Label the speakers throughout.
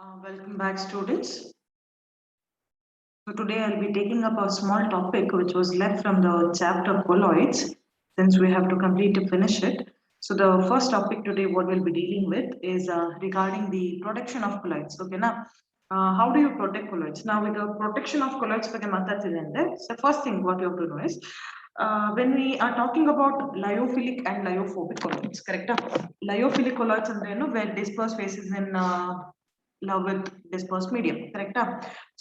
Speaker 1: Welcome back, students. So today I'll be taking up a small topic which was left from the chapter Colloids, since we have to complete to finish it. So the first topic today, what we'll be dealing with is regarding the protection of colloids. Okay, now how do you protect colloids? Now with the protection of colloids, the first thing what you have to know is when we are talking about lyophilic and lyophobic colloids, correct? Lyophilic colloids and where dispersed phases in love with dispersed medium, correct?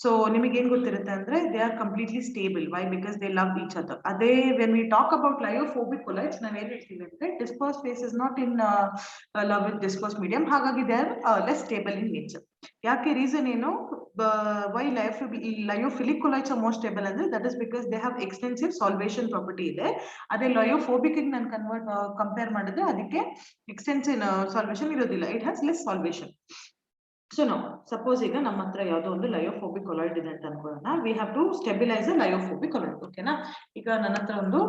Speaker 1: So ನಿಮಗೆ ಏನು ಗೊತ್ತಿರುತ್ತೆ ಅಂದ್ರೆ they are completely stable. Why? Because they love each other. ಅದೇ when we talk about lyophobic colloids, ನಾವು ಏನು ಹೇಳ್ತೀವಿ ಅಂದ್ರೆ dispersed phase is not in love with dispersed medium, ಹಾಗಾಗಿ they are less stable in nature. ಯಾಕೆ reason ಏನು why lyophilic colloids are more stable ಅಂದ್ರೆ that is because they have extensive solvation property ಇದೆ. ಅದೇ lyophobic ಗೆ ನಾನು compare ಮಾಡಿದ್ರೆ ಅದಕ್ಕೆ extensive solvation ಇರೋದಿಲ್ಲ. It has less solvation. So now, suppose ಈಗ ನಮ್ಮ ಹತ್ರ ಯಾವುದೋ ಒಂದು ಲಯೋಫೋಬಿಕ್ ಕೊಲಾಯ್ಡ್ ಇದೆ ಅಂತ ಅನ್ಕೊಳ್ಳೋಣ. We have to stabilize a lyophobia colloid. ಓಕೆನಾ? ಈಗ ನನ್ನ ಹತ್ರ ಒಂದು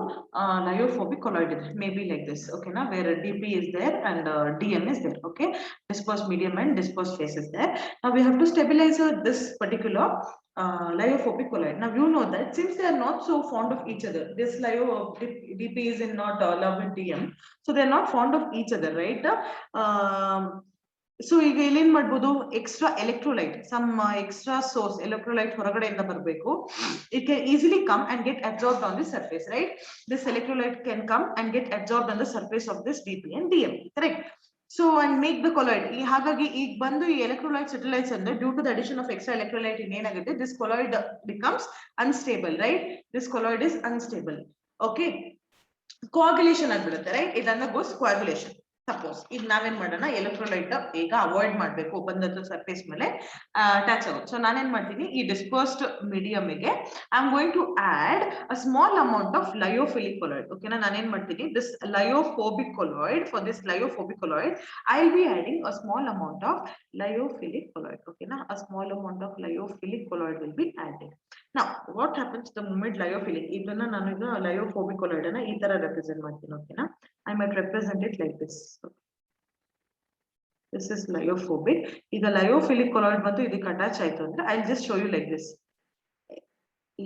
Speaker 1: lyophobia colloid ಇದೆ. Maybe like this. ಓಕೆನಾ? Where DP is there and DM is there. Okay? Dispersed medium and dispersed phase is there. Now we have to stabilize this particular lyophobic colloid. Now you know that since they are not so fond of each other, this DP is in not love with DM, so they are not fond of each other, right? So ಈಗ ಇಲ್ಲಿ ಏನ್ ಮಾಡ್ಬೋದು, extra electrolyte, some extra source electrolyte ಹೊರಗಡೆಯಿಂದ ಬರಬೇಕು. It can easily come and get absorbed on the surface, right? This electrolyte can come and get absorbed on the surface of this DP and DM, correct? So and make the colloid. ಹಾಗಾಗಿ ಈಗ ಬಂದು ಈ electrolyte ಸೆಟಲೈಟ್ಸ್ ಅಂದ್ರೆ due to the addition of extra electrolyte ಏನಾಗುತ್ತೆ, this colloid becomes unstable, right? This colloid is unstable. Okay, ಕೋಆಗುಲೇಷನ್ ಆಗ್ಬಿಡುತ್ತೆ, right? ಇದನ್ನ goes ಕೋಆಗುಲೇಷನ್. Suppose ಈಗ ನಾವೇನ್ ಮಾಡೋಣ, ಎಲೆಕ್ಟ್ರೋಲೈಟ್ ಈಗ ಅವಾಯ್ಡ್ ಮಾಡ್ಬೇಕು ಬಂದದ್ದು ಸರ್ಫೇಸ್ ಮೇಲೆ ಅಟ್ಯಾಚ್ ಆಗುತ್ತೆ. ಸೊ ನಾನೇನ್ ಮಾಡ್ತೀನಿ, ಈ ಡಿಸ್ಪರ್ಸ್ಡ್ ಮೀಡಿಯಂಗೆ I am going to add a small amount of lyophilic colloid. ಓಕೆನಾ? ನಾನೇನ್ ಮಾಡ್ತೀನಿ, this lyophobic colloid, for this lyophobic colloid I will be adding a small amount of lyophilic colloid. ಓಕೆನಾ? A small amount of lyophilic colloid will be added. Now what happens the moment lyophilic, ಇದನ್ನ ನಾನು ಈಗ ಲಯೋಫೋಬಿಕ್ colloid ಅನ್ನ ಈ ತರ represent ಮಾಡ್ತೀನಿ. ಓಕೆನಾ? I might represent it like this. This is lyophobic. ಈಗ ಲಯೋಫಿಲಿಕ್ ಕೊಲಾಯ್ಡ್ ಬಂದು ಇದಕ್ಕೆ ಅಟ್ಯಾಚ್ ಆಯ್ತು ಅಂದ್ರೆ I'll just show you like this.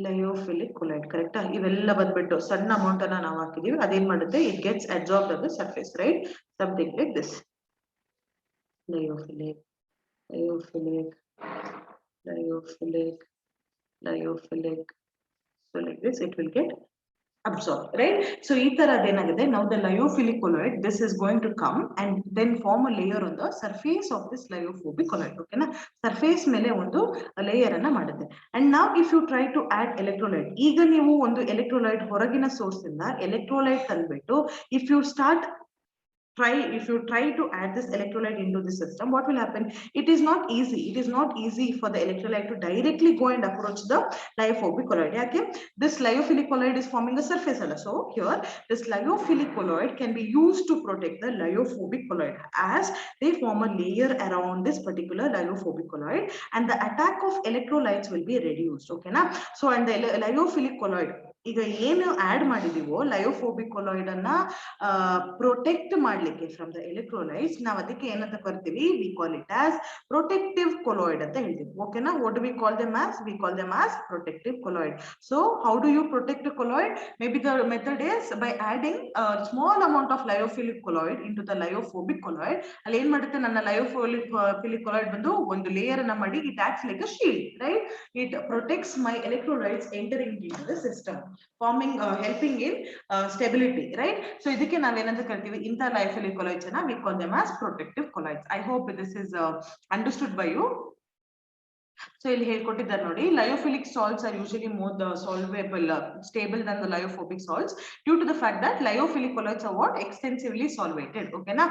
Speaker 1: Lyophilic colloid, ಕರೆಕ್ಟಾ? ಇವೆಲ್ಲ ಬಂದ್ಬಿಟ್ಟು ಸಣ್ಣ ಅಮೌಂಟ್ ಅನ್ನ ನಾವು ಹಾಕಿದೀವಿ, ಅದೇನ್ ಮಾಡುತ್ತೆ, it gets absorbed on the surface, right? Something like this. Lyophilic, lyophilic, lyophilic, lyophilic. So like this it will get absorbed, right? So ee tarad enaಗಿದೆ, now the lyophilic colloid, this is going to come and then form a layer on the surface of this lyophobic colloid. Okay na? Surface ಮೇಲೆ ಒಂದು layer ಅನ್ನ ಮಾಡುತ್ತೆ. And now if you try to add electrolyte, ಈಗ ನೀವು ಒಂದು electrolyte ಹೊರಗಿನ source ಇಂದ electrolyte ತಂದ್ಬಿಟ್ಟು if you try to add this electrolyte into the system, what will happen? It is not easy. It is not easy for the electrolyte to directly go and approach the lyophobic colloid. Okay? This lyophilic colloid is forming a surface. So here, this lyophilic colloid can be used to protect the lyophobic colloid as they form a layer around this particular lyophobic colloid, and the attack of electrolytes will be reduced. Okay na? So and the lyophilic colloid, ಈಗ ಏನು add ಮಾಡಿದೀವೋ lyophobic colloid ಅನ್ನ protect ಮಾಡ್ಲಿಕ್ಕೆ from the electrolytes, ನಾವು ಅದಕ್ಕೆ ಏನಂತ ಕರಿತೀವಿ, we call it as protective colloid ಅಂತ ಹೇಳ್ತೀವಿ. ಓಕೆನಾ? What do we call them as? We call them as protective colloid. So how do you protect colloid? Maybe the method is by adding small amount of lyophilic colloid into the lyophobic colloid. ಅಲ್ಲಿ ಏನ್ ಮಾಡುತ್ತೆ, ನನ್ನ ಲಯೋಫಿಲಿಕ್ colloid ಬಂದು ಒಂದು layer ಅನ್ನ ಮಾಡಿ, it acts like a shield, right? It protects my electrolytes entering into the system, forming helping in stability, right? So ಇದಕ್ಕೆ ನಾವೇನಂತ ಕರಿತೀವಿ, ಇಂತ lyophilic colloids ಅನ್ನ we call them as protective colloids. I hope this is understood by you. So ಇಲ್ಲಿ ಹೇಳ್ಕೊಟ್ಟಿದ್ದಾರೆ ನೋಡಿ, lyophilic salts are usually more solvable, stable than the lyophobic salts due to the fact that lyophilic colloids are what? Extensively solvated. Okay na?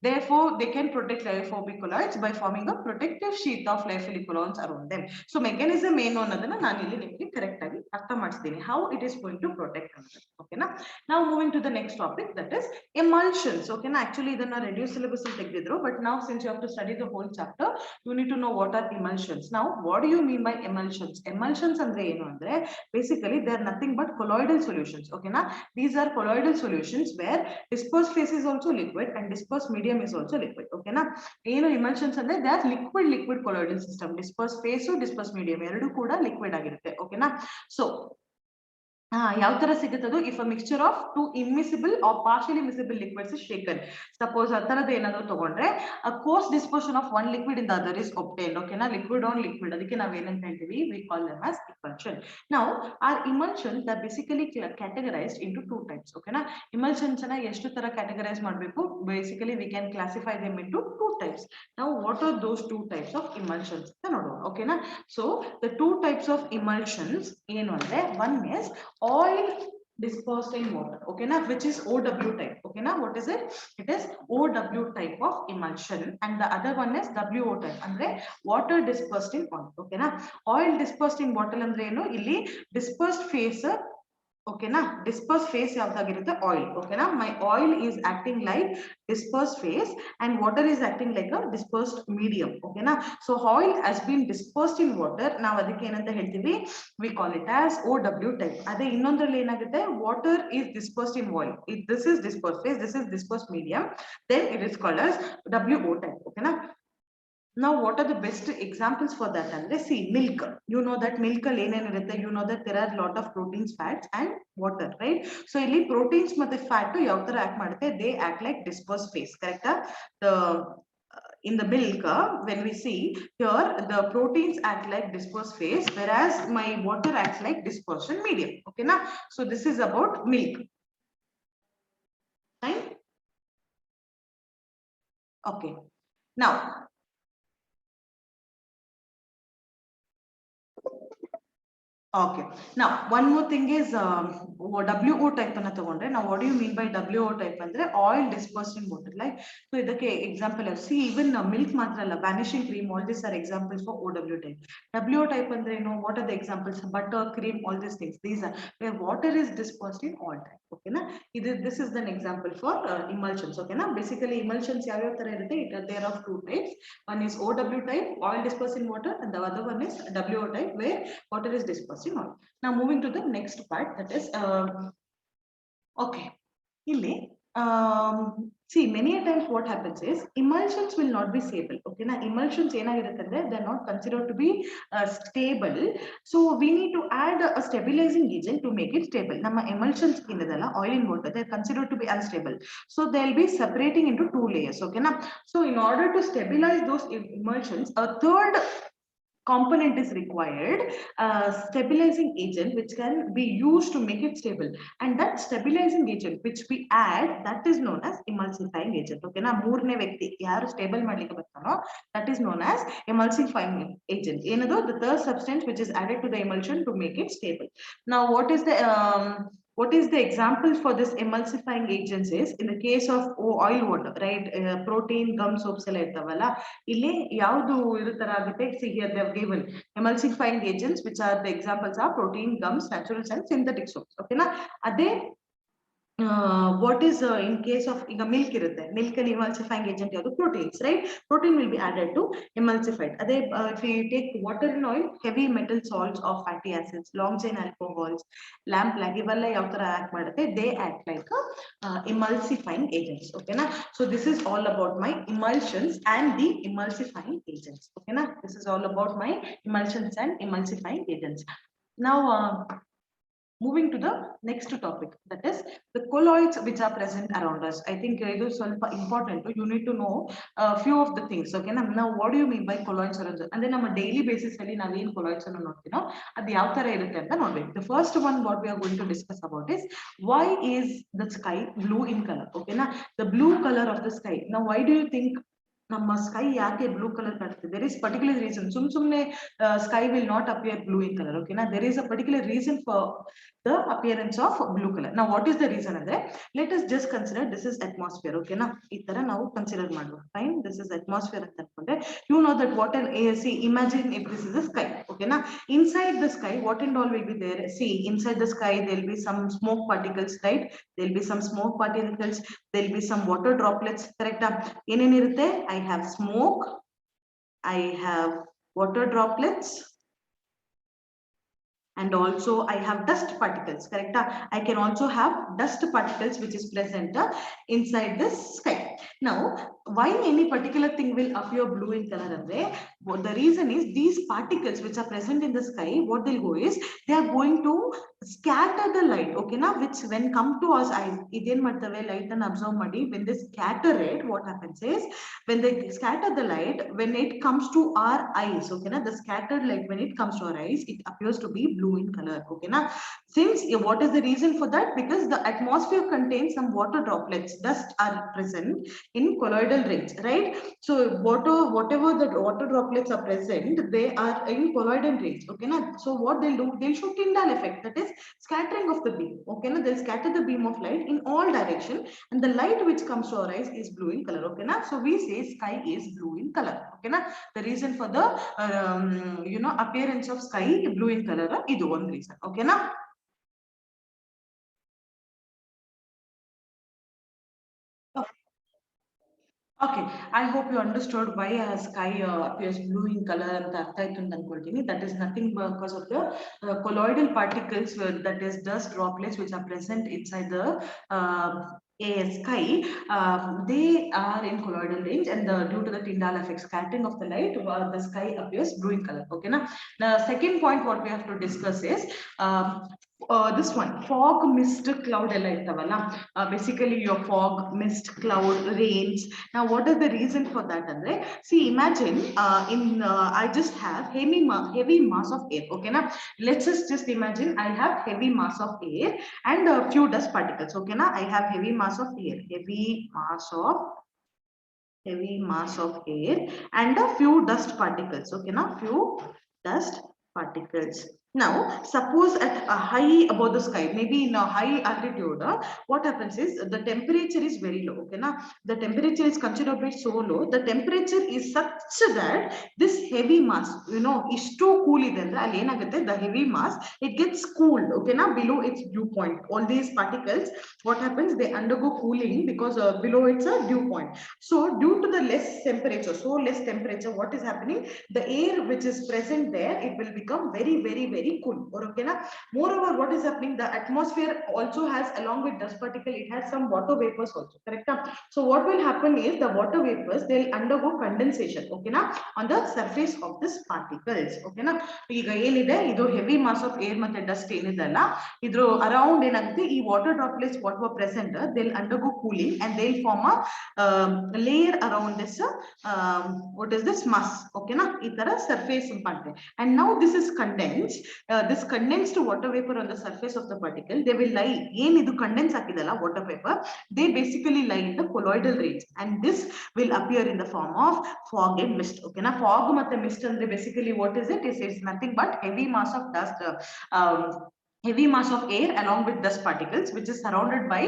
Speaker 1: Therefore, they can protect lyophobic colloids by forming a protective sheath of lyophilic colloids around them. So mechanism ಏನು ಅನ್ನೋದನ್ನ ನಾನು ಇಲ್ಲಿ ನಿಮಗೆ correct ಆಗಿ ಅರ್ಥ ಮಾಡಿಸ್ತೀನಿ, how it is going to protect them. Okay na? Now moving to the next topic, that is emulsions. Okay na? Actually ಇದನ್ನ reduced syllabus ಅಲ್ಲಿ ತೆಗೆದಿದ್ರು, but now since you have to study the whole chapter, you need to know what are emulsions. Now what do you mean by emulsions? Emulsions ಅಂದ್ರೆ ಏನು ಅಂದ್ರೆ basically they are nothing but colloidal solutions. Okay na? These are colloidal solutions where dispersed phase is also liquid and dispersed medium medium is also liquid. Okay na, emulsions andre they are liquid colloidal system. Dispersed phase, dispersed medium eradu kuda liquid agirutte. Okay na, so ಯಾವ ತರ ಸಿಗುತ್ತದು if a mixture of two immiscible or partially miscible liquids is shaken. Suppose ಆ ತರದ ಏನಾದ್ರು ತಗೊಂಡ್ರೆ a coarse dispersion of one liquid in the other is obtained. Okay na, liquid on liquid, ಅದಕ್ಕೆ ನಾವು ಏನಂತ ಹೇಳ್ತೀವಿ, we call them as emulsion. Now our emulsions are basically categorized into two types. Okay na, emulsions ಅನ್ನ ಎಷ್ಟು ತರ categorize ಮಾಡಬೇಕು, basically we can classify them into two types. Now what are those two types of emulsions ಅಂತ ನೋಡೋಣ. Okay na, so the two types of emulsions ಏನು ಅಂದ್ರೆ, one is oil dispersed in water, okay na, which is OW type. Okay na, what is it? It is OW type of emulsion, and the other one is WO type, andre water dispersed in oil. Okay na, oil dispersed in water andre enu, illi dispersed phase, okay na, dispersed phase yavadagirutte oil. Okay na, my oil is acting like dispersed phase and water is acting like a dispersed medium. Okay na, so oil has been dispersed in water, now adikke enanta heltivi, we call it as OW type. ade innondralli enagutte, water is dispersed in oil, if this is dispersed phase, this is dispersed medium, then it is called as WO type. Okay na, now what are the best examples for that? And let's see, milk, you know that milk you know that there are a lot of proteins, fats and water, right? So illi proteins matte fat yav tara act madutte, they act like dispersed phase, correct? The in the milk, when we see here, the proteins act like dispersed phase, whereas my water acts like dispersion medium. Okay na, so this is about milk. Fine. Okay, now okay, now one more thing is WO type anna tagondre. Now what do you mean by WO type andre, oil dispersed in water, like, so idakke example see, even milk matra alla, vanishing cream, all these are examples for OW type. WO type andre, you know, what are the examples? Butter, cream, all these things, these are where water is dispersed in oil type. Okay na, this is an example for emulsions. Okay na, basically emulsions yav tara irutte, there are two types. One is OW type, oil dispersed in water, and the other one is WO type, where water is dispersed in oil. Now moving to the next part, that is okay, illi see, many a times what happens is emulsions will not be stable. Okay na, emulsions enagirutte, they are not considered to be stable, so we need to add a stabilizing agent to make it stable. Nama emulsions inadalla, oil in water, they are considered to be unstable, so they'll be separating into two layers. Okay na, so in order to stabilize those emulsions, a third component is required, stabilizing agent which can be used to make it stable, and that stabilizing agent which we add, that is known as emulsifying agent. Okay na, moorne vyakti yaru stable madlikke bartano, that is known as emulsifying agent. Enado, the third substance which is added to the emulsion to make it stable. Now what is the example for this emulsifying agents is, in the case of oil water, right, protein gum soaps ಎಲ್ಲ ಇರ್ತಾವಲ್ಲ, ಇಲ್ಲಿ ಯಾವುದು ಇರೋ ತರ ಆಗುತ್ತೆ, see here they have given emulsifying agents which are the examples are protein, gums, naturals and synthetic soaps. Okay na, ade what is in case of milk irutte, milk and emulsifying agent yadu, proteins, right? Protein will be added to emulsified. Ade if we take water and oil, heavy metal salts or fatty acids, long chain alcohols, lamp lag ivella yav tara act madutte, they act like emulsifying agents. Okay na, so this is all about my emulsions and the emulsifying agents. Okay na, this is all about my emulsions and emulsifying agents. Now moving to the next topic, that is the colloids which are present around us. I think it is important, you need to know a few of the things. Okay now what do you mean by colloids around us, and then on a daily basis alli navu ಏನು colloids ಅನ್ನು ನೋಡ್ತೀನೋ ಅದು ಯಾವ ತರ ಇರುತ್ತೆ ಅಂತ ನೋಡ್ಬೇಕು. The first one what we are going to discuss about is, why is the sky blue in color? Okay na, the blue color of the sky. Now why do you think ನಮ್ಮ sky ಯಾಕೆ blue colour ಕಾಣ್ತದೆ? there is particular reason. ಸುಮ್ನೆ sky will not appear blue in color. Okay na, there is a particular reason for the appearance of blue color. Now what is the reason andre, let us just consider this is atmosphere. Okay na, ee tara ನಾವು consider ಮಾಡುವ. Fine, this is atmosphere ಅಂತ ಅನ್ಕೊಂಡ್ರೆ, you know that what an see, imagine if this is a sky. Okay na, inside the sky what and all will be there? See, inside the sky there will be some smoke particles, right? There will be some smoke particles, there will be some water droplets, correct? ಏನೇನ್ ಇರುತ್ತೆ? I have smoke, I have water droplets, and also I have dust particles, correct? I can also have dust particles which is present inside the sky. Now why any particular thing will appear blue in color andre, what the reason is these particles which are present in the sky, what they'll go is they are going to scatter the light, okay na, which when come to us eyes iden ಮಾಡ್ತವೆ light and observe ಮಾಡಿ, when they scatter it, what happens is when they scatter the light, when it comes to our eyes, okay na, the scattered light when it comes to our eyes, it appears to be blue in color, okay na. Since what is the reason for that? Because the atmosphere contains some water droplets, dust are present in colloidal rings, right? So whatever the water droplets are present, they are in colloidal rings, okay na. So what they'll do, they'll show Tyndall effect, that is scattering of the beam, okay na. They'll scatter the beam of light in all direction, and the light which comes to our eyes is blue in color, okay na. So we say sky is blue in color, okay na. The reason for the appearance of sky blue in color, idu one reason, okay na. Okay, I hope you understood why sky appears blue in color ಅಂತ ಅರ್ಥ ಆಯ್ತು ಅಂತ ಅನ್ಕೊಳ್ತೀನಿ. That is nothing because of the colloidal particles, that is dust droplets which are present inside the uh, sky. They are in colloidal range, and due to the Tyndall effect, scattering of the light, the sky appears blue in color. Okay, now the second point what we have to discuss is this one, fog, mist, cloud ಎಲ್ಲ ಇರ್ತಾವಲ್ಲ, basically your fog, mist, cloud, rains. Now what is the reason for that andre, see imagine I just have heavy mass of air, okay na. Let's just imagine I have heavy mass of air and a few dust particles, okay na. I have heavy mass of air, heavy mass of air and a few dust particles, okay na, few dust particles. Now, suppose at a high above the sky, maybe in a high altitude, what happens is the temperature is very low. Okay, now the temperature is considerably so low. The temperature is such that this heavy mass, is too cool. The heavy mass, it gets cooled. Okay, now below its dew point, all these particles, what happens? They undergo cooling because below it's a dew point. So, due to the less temperature, what is happening? The air which is present there, it will become very, very, very cool. Okay, na? Moreover, what is happening? The atmosphere also has, along with dust particle, it has some water vapors also. Correct? So what will happen is the water vapors, they'll undergo condensation. Okay, na? On the surface of these particles. Okay, na? ಈಗ ಏನಿದೆ ಇದು heavy mass of air ಮತ್ತೆ dust ಏನಿದೆಲ್ಲ ಇದ್ರ around ಏನಾಗುತ್ತೆ ಈ water droplets what were present they'll undergo cooling and they'll form a layer around this what is this mass, okay na, ಈ ತರ surface parte. And now this is condensed, this condensed water vapor on the surface of the particle, they will lie, ಏನ್ ಇದು condense ಆಗಿದಲ್ಲ water vapor, they basically lie in the colloidal range, and this will appear in the form of fog and mist. Okay na, fog ಮತ್ತೆ mist ಅಂದ್ರೆ basically what is it? It's nothing but heavy mass of dust, heavy mass of air along with dust particles which is surrounded by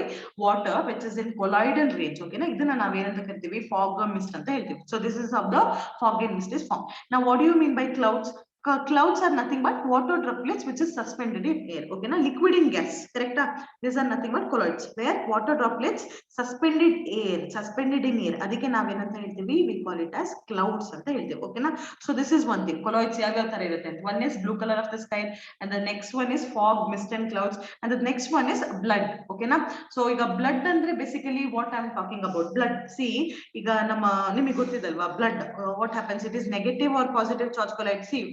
Speaker 1: water which is in colloidal range. Okay na, idana navu ಏನಂತ ಕರಿತೀವಿ, fog mist ಅಂತ ಹೇಳ್ತೀವಿ. So this is how the fog and mist is formed. Now what do you mean by clouds? Clouds are nothing but water droplets which is suspended in air. Okay na, liquid in gas, correct? These are nothing but colloids where water droplets suspended in air, ಅದಕ್ಕೆ ನಾವ್ ಏನಂತ ಹೇಳ್ತೀವಿ, we call it as clouds ಅಂತ ಹೇಳ್ತೀವಿ. Okay na, so this is one thing. Colloids ಯಾವ ತರ ಇರುತ್ತೆ, one is blue color of the sky, and the next one is fog, mist and clouds, and the next one is blood. Okay na, so ಈಗ blood ಅಂದ್ರೆ basically what I'm talking about, blood. See, ಈಗ ನಮ್ಮ ನಿಮಗೆ ಗೊತ್ತಿದಲ್ವಾ blood, what happens, it is negative or positive charge colloid. See,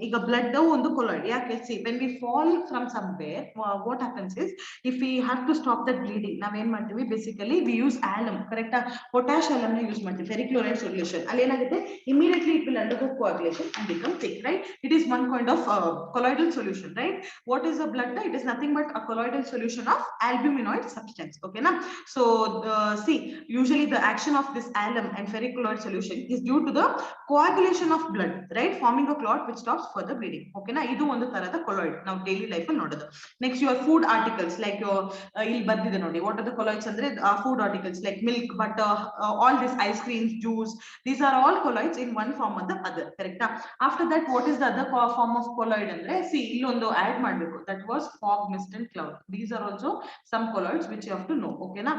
Speaker 1: ಈಗ blood ಒಂದು colloid, ಯಾಕೆ, see, when we fall from somewhere, what happens is if we have to stop that bleeding, ನಾವ್ ಏನ್ ಮಾಡ್ತೀವಿ, basically we use alum, correct? Potash alum ನ use ಮಾಡ್ತೀವಿ, ferrichloride solution, ಅಲ್ಲಿ ಏನಾಗುತ್ತೆ, immediately it will undergo coagulation and become thick, right? It is one kind of colloidal solution, right? What is a blood? It is nothing but a colloidal solution of albuminoid substance. Okay na, so see, usually the action of this alum and ferrichloride solution is due to the coagulation of blood, right, forming a clot which stops further bleeding. Okay na, idu ಒಂದು ತರದ colloid ನಾವು daily life ಅಲ್ಲಿ ನೋಡೋದು. Next, your food articles like your ಇಲ್ಲಿ ಬರ್ದಿದೆ ನೋಡಿ, what are the colloids ಅಂದ್ರೆ food articles like milk, butter, all this ice creams, juice, these are all colloids in one form or the other. Correct? After that, what is the other form of colloid andre, see, illondu add ಮಾಡಬೇಕು, that was fog, mist and cloud. These are also some colloids which you have to know. Okay na,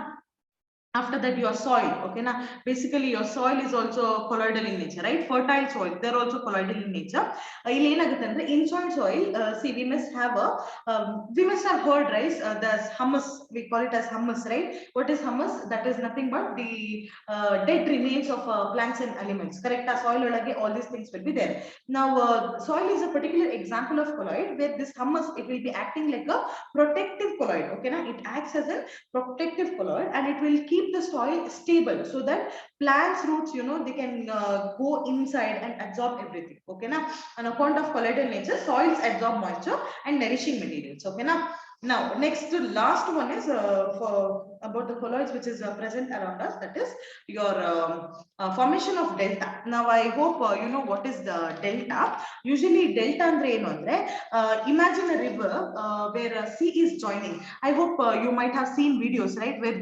Speaker 1: after that your soil. Okay na, basically your soil is also colloidal in nature, right? Fertile soil, they're also colloidal in nature. Illi enagutte andre in soil, see, we must have heard, right, the humus, we call it as humus, right? What is humus? That is nothing but the dead remains of plants and elements, correct? Soil olage, all these things will be there. Now soil is a particular example of colloid where this humus, it will be acting like a protective colloid, okay now it acts as a protective colloid and it will keep the soil stable so that plants roots, you know, they can go inside and absorb everything, okay now on account of colloidal nature, soils absorb moisture and nourishing materials, okay now next to last one is for about the colloids which is present around us, that is your formation of delta. Now I hope you know what is the delta. Usually delta andre enu andre, imagine a river where a sea is joining. I hope you might have seen videos, right, where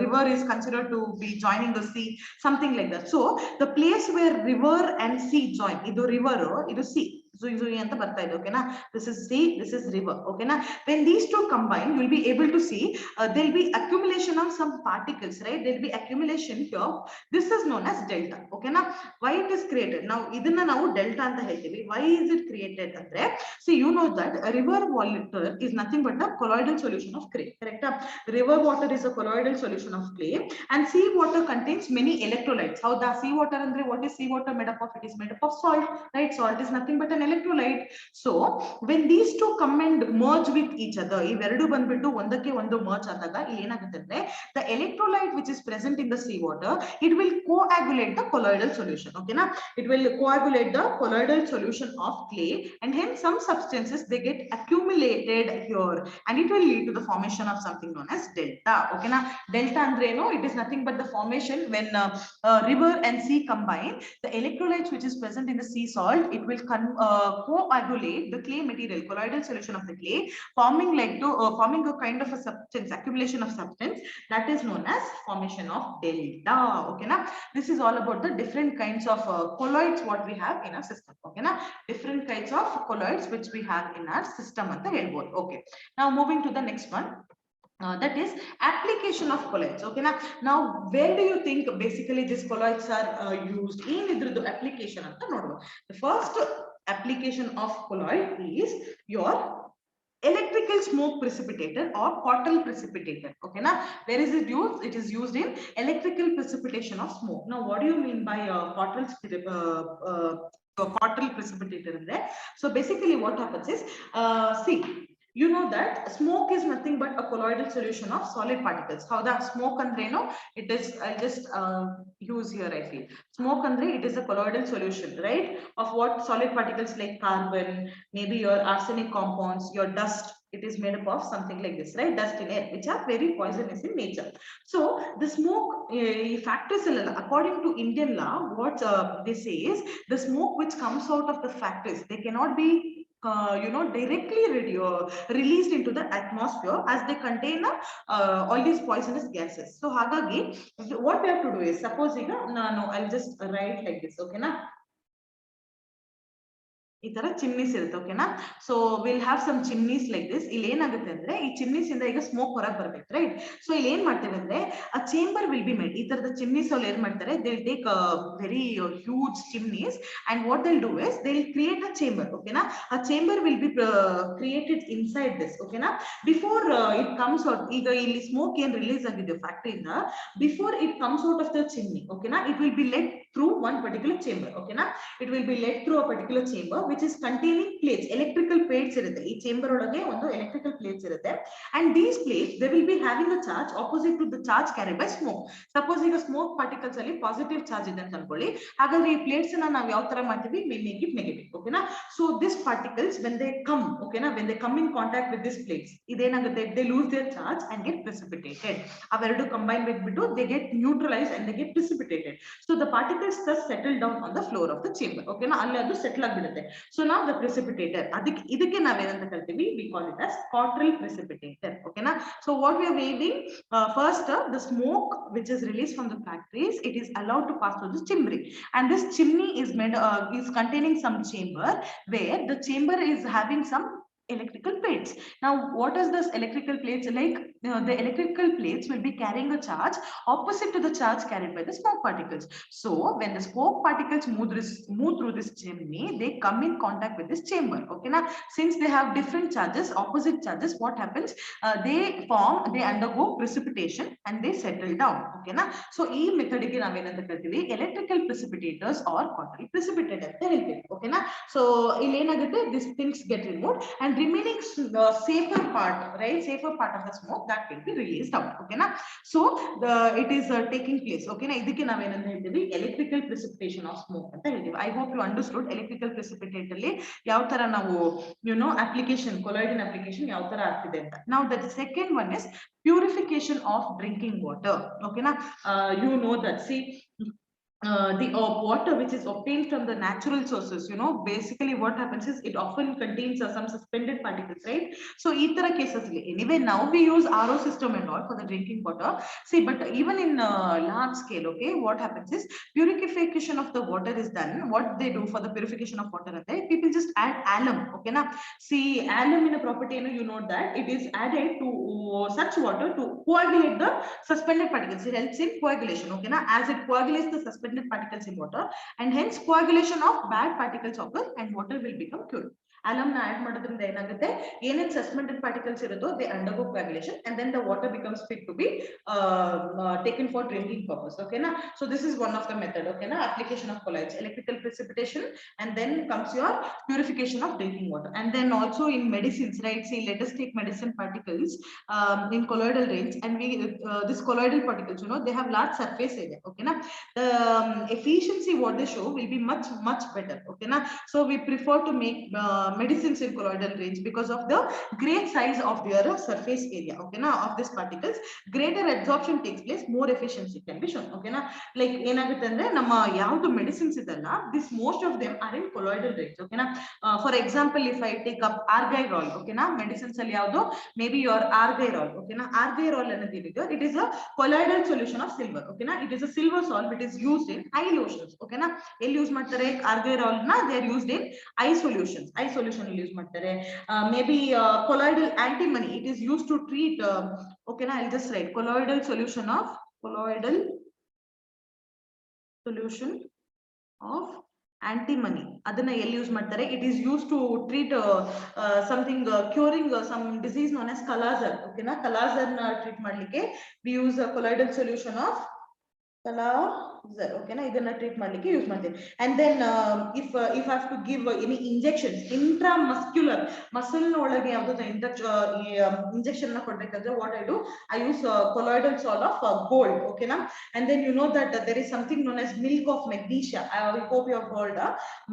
Speaker 1: river is considered to be joining the sea, something like that. So the place where river and sea join, idu river, idu sea, zui anta barta ide, okay na, this is sea, this is river, okay na. When these two combine, you'll be able to see there will be accumulation of some particles, right? There will be accumulation here. This is known as delta, okay na. Why it is created? Now idanna ನಾವು delta anta ಹೇಳ್ತೀವಿ. Why is it created andre, see, you know that a river water is nothing but a colloidal solution of clay, correct? River water is a colloidal solution of clay and sea water contains many electrolytes. How the sea water andre, what is sea water made up of? It is made up of salt, right? Salt is nothing but an electrolyte. So when these two come and merge with each other, iveredu ಬಂದ್ಬಿಟ್ಟು ಒಂದಕ್ಕೆ ಒಂದು merge ಆದಾಗ ಏನಾಗುತ್ತೆ ಅಂದ್ರೆ the electrolyte which is present in the sea water, it will coagulate the colloidal solution, okay na, it will coagulate the colloidal solution of clay and hence some substances they get accumulated here and it will lead to the formation of something known as delta, okay na. Delta andre no, it is nothing but the formation when river and sea combine, the electrolytes which is present in the sea salt, it will coagulate the clay material, colloidal solution of the clay, forming like to forming a kind of a substance, accumulation of substance, that is known as formation of delta, okay na. This is all about the different kinds of colloids what we have in our system, okay na, different kinds of colloids which we have in our system anta helbodu. Okay, now moving to the next one, that is application of colloids, okay now where do you think basically these colloids are used in idruddu application anta noduva. The first application of colloid is your electrical smoke precipitator or bottle precipitator, okay na. Where is it used? It is used in electrical precipitation of smoke. Now what do you mean by bottle precipitator in there? So basically what happens is, see, you know that smoke is nothing but a colloidal solution of solid particles. How the smoke andre no, it is, I'll just use here, I feel smoke andre, it is a colloidal solution, right, of what solid particles like carbon, maybe your arsenic compounds, your dust, it is made up of something like this, right, dust in air, which are very poisonous in nature. So the smoke factories, according to Indian law, what they say is the smoke which comes out of the factories, they cannot be you know, directly released into the atmosphere as they contain all these poisonous gases. So hagagi what we have to do is, suppose no, I'll just write like this, okay na. ಈ ತರ chimneys ಇರುತ್ತೆ, ಓಕೆನಾ. So will have some chimneys like this. ಇಲ್ಲಿ ಏನಾಗುತ್ತೆ ಅಂದ್ರೆ ಈ chimneys ಇಂದ ಈಗ ಸ್ಮೋಕ್ ಹೊರಗೆ ಬರ್ಬೇಕು, ರೈಟ್. ಸೊ ಇಲ್ಲಿ ಏನ್ ಮಾಡ್ತೇವೆ ಅಂದ್ರೆ ಆ ಚೇಂಬರ್ ವಿಲ್ ಬಿ ಮೇಡ್. ಈ ತರದ ಚಿಮ್ನೀಸ್ ಅಲ್ಲಿ ಏನ್ ಮಾಡ್ತಾರೆ, they will take very huge chimneys and what they will do is they will create a chamber, ಓಕೆನಾ. ಆ chamber will be created inside this, ಓಕೆನಾ. ಬಿಫೋರ್ ಇಟ್ ಕಮ್ಸ್ ಔಟ್, ಈಗ ಇಲ್ಲಿ ಸ್ಮೋಕ್ ಏನ್ ರಿಲೀಸ್ ಆಗಿದೆ ಫ್ಯಾಕ್ಟರಿಯಿಂದ, before it comes out of the chimney, ಓಕೆನಾ, it will be let through one particular chamber, okay na. It will be led through a particular chamber which is containing plates, electrical plates irutte. Ee chamber olage ಒಂದು electrical plates irutte and these plates they will be having a charge opposite to the charge carried by smoke. Suppose ಈಗ smoke particles ಅಲ್ಲಿ positive charge ಇದೆ ಅಂತ ಅನ್ಕೊಳ್ಳಿ, ಹಾಗಾದ್ರೆ ಈ plates ಅನ್ನ ನಾವು ಯಾವ ತರ ಮಾಡ್ತೀವಿ, we make it negative, okay na. So these particles when they come, okay na, when they come in contact with these plates, iದೇನಾಗುತ್ತೆ, they lose their charge and get precipitated. ಅವೆರಡು combine ಬಿಟ್ಟು they get neutralized and they get precipitated. So the particles thus settle down on the floor of the chamber, okay na, ಅಲ್ಲಿ ಅದು settle ಆಗಿಬಿಡುತ್ತೆ. So now the precipitator, ಇದಕ್ಕೆ ನಾವೇನಂತ ಕರಿತೀವಿ, we call it as bottle precipitator, okay na. So what we are waving, first the smoke which is released from the factories, it is allowed to pass through the chimney and this chimney is made is containing some chamber where the chamber is having some electrical plates. Now what is this electrical plates like? the electrical plates will be carrying a charge opposite to the charge carried by the smoke particles. So when the smoke particles move through this chimney, they come in contact with this chamber. Okay, now since they have different charges, opposite charges, what happens? They undergo precipitation and they settle down. Okay, now so e method ಗೆ ನಾವೇನಂತ ಕರಿತೀವಿ, electrical precipitators or quaternary precipitate ಅಂತ ಹೇಳ್ತೀವಿ. Okay, na so ಇಲ್ಲಿ ಏನಾಗುತ್ತೆ, these things get removed and remaining safer part, right, safer part of the smoke that will be released out. Okay, na so it is taking place. Okay, na ಇದಕ್ಕೆ ನಾವೇನಂತ ಹೇಳ್ತೀವಿ, electrical precipitation of smoke ಅಂತ ಹೇಳ್ತೀವಿ. I hope you understood electrical precipitate ಅಲ್ಲಿ ಯಾವ ತರ ನಾವು application, colloid application ಯಾವ ತರ ಆಗ್ತಿದೆ ಅಂತ. Now the second one is purification of drinking water. Okay, na you know that, see, the water which is obtained from the natural sources, basically what happens is it often contains some suspended particles, right? So either cases, anyway, now we use RO system and all for the drinking water. See, but even in large scale, okay, what happens is purification of the water is done. What they do for the purification of water, people just add alum. Okay, now see, alum in a property, you know that it is added to such water to coagulate the suspended particles. It helps in coagulation. Okay, now as it coagulates the suspended particles in water, and hence coagulation of bad particles occur and water will become pure. Alum na add ಮಾಡೋದ್ರಿಂದ ಏನಾಗುತ್ತೆ, ಏನೇನ್ suspended particles ಇರುತ್ತೋ they undergo coagulation and then the water becomes fit to be taken for drinking purpose. Okay, na so this is one of the method. Okay, na application of colloids, electrical precipitation, and then comes your purification of drinking water. And then also in medicines, right, see, let us take medicine particles in colloidal range, and we this colloidal particles, they have large surface area. Okay, na the efficiency what they show will be much better. Okay, na so we prefer to make medicines in colloidal range because of the great size of their surface area. Okay, na of these particles, greater absorption takes place, more efficiency can be shown. Okay, na like ಏನಾಗುತ್ತೆ ಅಂದ್ರೆ ನಮ್ಮ ಯಾವುದು medicines ಇದಲ್ಲ, this most of them are in colloidal range. Okay, na for example, if I take up argyrol, okay, na medicines ಅಲ್ಲಿ ಯಾವುದು, maybe your argyrol. Okay, na argyrol ಅನ್ನೋದು it is a colloidal solution of silver. Okay, na it is a silver salt, it is used in eye lotions. Okay, na ಎಲ್ಲಿ use ಮಾಡ್ತಾರೆ argyrol na, they are used in eye solutions. Eye solution ಅಲ್ಲಿ use ಮಾಡ್ತಾರೆ. Maybe colloidal antimony, it is used to treat okay, na I'll just write colloidal solution of antimony. ಅದನ್ನ ಎಲ್ಲಿ use ಮಾಡ್ತಾರೆ, it is used to treat something curing some disease known as Kalazar. Okay, na Kalazar na treat ಮಾಡ್ಲಿಕ್ಕೆ we use a colloidal solution of Kalazar. Okay, na ಇದನ್ನ treat ಮಾಡ್ಲಿಕ್ಕೆ use ಮಾಡ್ತೀವಿ. And then if I have to give any injections, intramuscular muscle ಒಳಗೆ ಯಾವುದು injection ನ ಕೊಡಬೇಕಾದ್ರೆ what I do, I use colloidal salt of gold. Okay, na and then you know that there is something known as milk of magnesia. I hope you have heard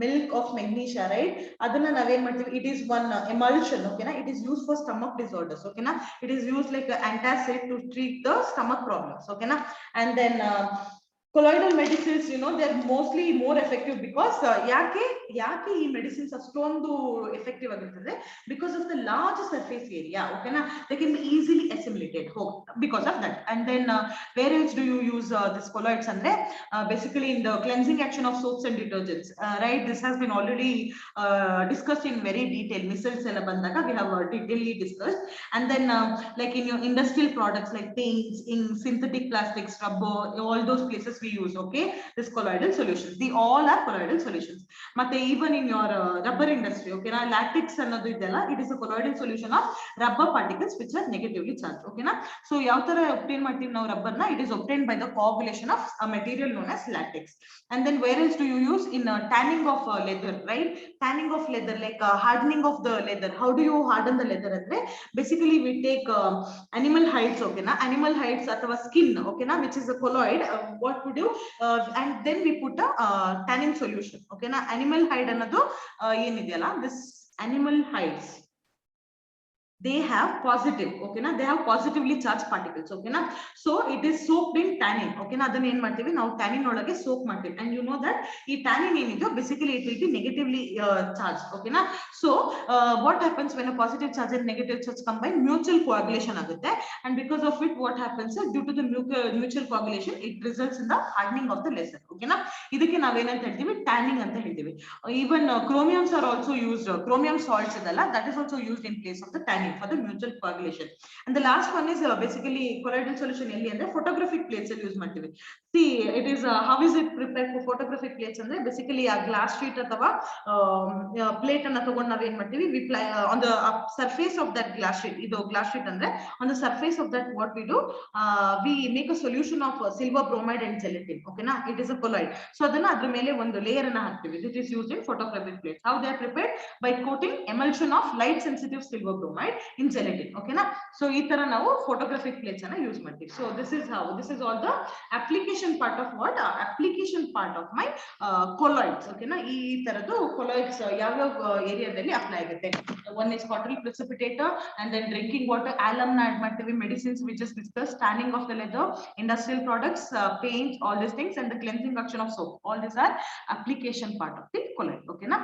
Speaker 1: milk of magnesia, right? ಅದನ್ನ ನಾವೇನ್ ಮಾಡ್ತೀವಿ, it is one emulsion. Okay, na it is used for stomach disorders. Okay, na it is used like an antacid to treat the stomach problems. Okay, na and then colloidal medicines, they are mostly more effective because ಯಾಕೆ ಈ medicines ಅಷ್ಟೊಂದು effective ಆಗಿರ್ತದೆ, because of the large surface area. Okay, na they can be easily assimilated because of that. And then where else do you use this colloids andre basically in the cleansing action of soaps and detergents, right? This has been already discussed in very detail. Missiles ಎಲ್ಲ ಬಂದಾಗ we have detailedly discussed. And then like in your industrial products like paints, ink, synthetic plastics, rubber, all those places we use, okay, this colloidal solutions. They all are colloidal solutions. But even in your rubber industry, okay, na latex ಅನ್ನೋದು ಇದೆಲ್ಲ, it is a colloidal solution of rubber particles which are negatively charged. Okay, na so ಯಾವ ತರ obtain ಮಾಡ್ತೀವಿ ನಾವು rubber na, it is obtained by the coagulation of a material known as latex. And then where else do you use? In tanning of leather, right? Tanning of leather, like hardening of the leather. How do you harden the leather andre basically we take animal hides. Okay, na animal hides ಅಥವಾ skin, okay, na which is a colloid. What we do, and then we put a tanning solution. Okay, na animal hide ಅನ್ನೋದು ಏನಿದೆಯಲ್ಲ, this animal hides, they have positive, okay, na they have positively charged particles. Okay, na so it is soaked in tannin. Okay, na ಅದನ್ನ ಏನ್ ಮಾಡ್ತೀವಿ ನಾವು tannin ಒಳಗೆ soak ಮಾಡ್ತೀವಿ. And you know that ಈ tannin ಏನಿದೆ basically it will be negatively charged. Okay, na so what happens when a positive charge and negative charge combine, mutual coagulation ಆಗುತ್ತೆ. And because of it what happens is, due to the mutual coagulation it results in the hardening of the leather. Okay, na ಇದಕ್ಕೆ ನಾವೇನಂತ ಹೇಳ್ತೀವಿ, tanning ಅಂತ ಹೇಳ್ತೀವಿ. Even chromiums are also used, chromium salts ಇದಲ್ಲ, that is also used in place of the tannin. tanning for the mutual coagulation. And the last one is basically colloidal solution elli andre photographic plates ಅಲ್ಲಿ use ಮಾಡ್ತೀವಿ. See, it is how is it prepared for photographic plates andre basically a glass sheet ಅಥವಾ plate ಅನ್ನು ತಗೊಂಡು ನಾವು ಏನ್ ಮಾಡ್ತೀವಿ, we on the surface of that glass sheet, ಇದು glass sheet ಅಂದ್ರೆ on the surface of that what we do, we make a solution of silver bromide and gelatin. Okay na, it is a colloid. So ಅದನ್ನ ಅದ್ರ ಮೇಲೆ ಒಂದು layer ಅನ್ನ ಹಾಕ್ತೀವಿ. This is used in photographic plates. How they are prepared? By coating emulsion of light sensitive silver bromide in gelatin. Okay na, so ಈ ತರ ನಾವು photographic plates ಅನ್ನ ಯೂಸ್ ಮಾಡ್ತೀವಿ. So this is how, this is all the application part of what, application part of my colloids. Okay na, ಈ ತರದ್ದು colloids ಯಾವ ಏರಿಯಾದಲ್ಲಿ apply ಆಗುತ್ತೆ. One is quarterly precipitator, and then drinking water, alum na add ಮಾಡ್ತೀವಿ, medicines we just discussed, tanning of the leather, industrial products, paint, all these things, and the cleansing action of soap. All these are application part of the colloid. Okay na.